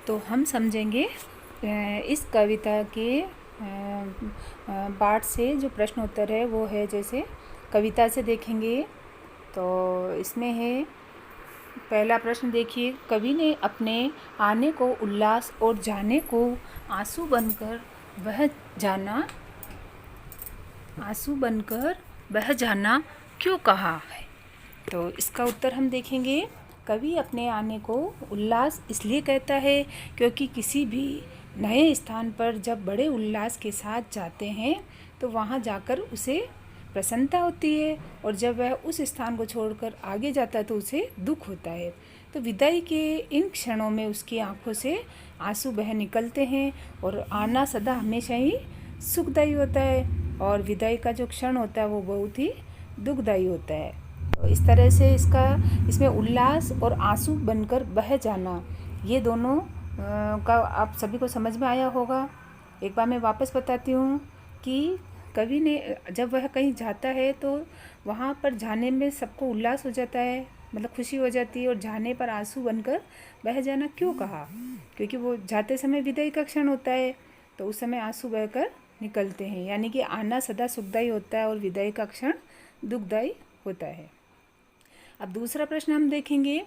तो हम समझेंगे इस कविता के पाठ से जो प्रश्न उत्तर है वो है, जैसे कविता से देखेंगे तो इसमें है पहला प्रश्न। देखिए, कवि ने अपने आने को उल्लास और जाने को आंसू बनकर बह जाना क्यों कहा है। तो इसका उत्तर हम देखेंगे। कवि अपने आने को उल्लास इसलिए कहता है क्योंकि किसी भी नए स्थान पर जब बड़े उल्लास के साथ जाते हैं तो वहाँ जाकर उसे प्रसन्नता होती है, और जब वह उस स्थान को छोड़कर आगे जाता है तो उसे दुख होता है। तो विदाई के इन क्षणों में उसकी आंखों से आंसू बह निकलते हैं, और आना सदा हमेशा ही सुखदायी होता है, और विदाई का जो क्षण होता है वो बहुत ही दुखदायी होता है। तो इस तरह से इसमें उल्लास और आंसू बनकर बह जाना, ये दोनों का आप सभी को समझ में आया होगा। एक बार मैं वापस बताती हूँ कि कवि ने जब वह कहीं जाता है तो वहाँ पर जाने में सबको उल्लास हो जाता है, मतलब खुशी हो जाती है, और जाने पर आंसू बनकर बह जाना क्यों कहा, क्योंकि वो जाते समय विदाई का क्षण होता है, तो उस समय आंसू बहकर निकलते हैं। यानी कि आना सदा सुखदायी होता है और विदाई का क्षण दुखदायी होता है। अब दूसरा प्रश्न हम देखेंगे।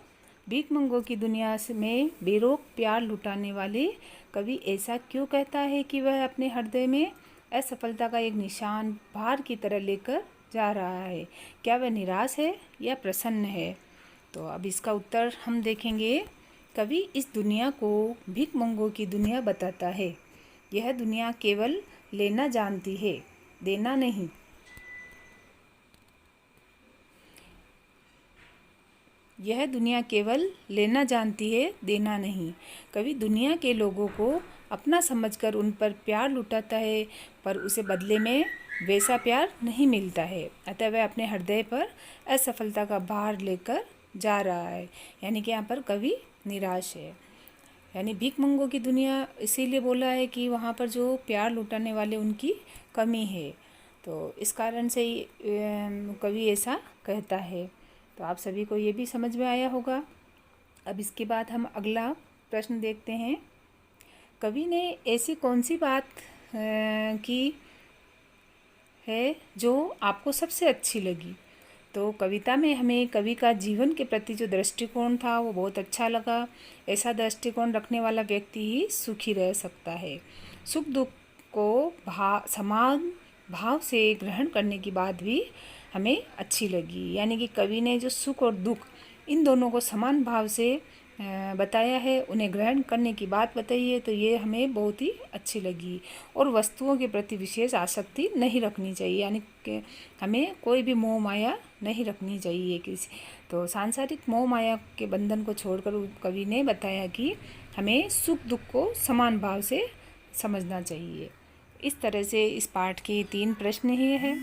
भीख मंगों की दुनिया में बेरोक प्यार लुटाने वाले कवि ऐसा क्यों कहता है कि वह अपने हृदय में असफलता का एक निशान भार की तरह लेकर जा रहा है। क्या वह निराश है या प्रसन्न है। तो अब इसका उत्तर हम देखेंगे। कवि इस दुनिया को भीख मंगों की दुनिया बताता है। यह दुनिया केवल लेना जानती है, देना नहीं। यह दुनिया केवल लेना जानती है, देना नहीं। कवि दुनिया के लोगों को अपना समझकर उन पर प्यार लुटाता है, पर उसे बदले में वैसा प्यार नहीं मिलता है। अतः वह अपने हृदय पर असफलता का भार लेकर जा रहा है। यानी कि यहाँ पर कवि निराश है। यानी भीख मंगों की दुनिया इसीलिए बोला है कि वहाँ पर जो प्यार लुटाने वाले उनकी कमी है, तो इस कारण से ही कवि ऐसा कहता है। तो आप सभी को ये भी समझ में आया होगा। अब इसके बाद हम अगला प्रश्न देखते हैं। कवि ने ऐसी कौन सी बात की है जो आपको सबसे अच्छी लगी। तो कविता में हमें कवि का जीवन के प्रति जो दृष्टिकोण था वो बहुत अच्छा लगा। ऐसा दृष्टिकोण रखने वाला व्यक्ति ही सुखी रह सकता है। सुख दुख को समान भाव से ग्रहण करने की बात भी हमें अच्छी लगी। यानी कि कवि ने जो सुख और दुख इन दोनों को समान भाव से बताया है, उन्हें ग्रहण करने की बात बताई है, तो ये हमें बहुत ही अच्छी लगी। और वस्तुओं के प्रति विशेष आसक्ति नहीं रखनी चाहिए, यानी कि हमें कोई भी मोह माया नहीं रखनी चाहिए किसी। तो सांसारिक मोह माया के बंधन को छोड़कर कवि ने बताया कि हमें सुख दुख को समान भाव से समझना चाहिए। इस तरह से इस पाठ के 3 प्रश्न ही हैं।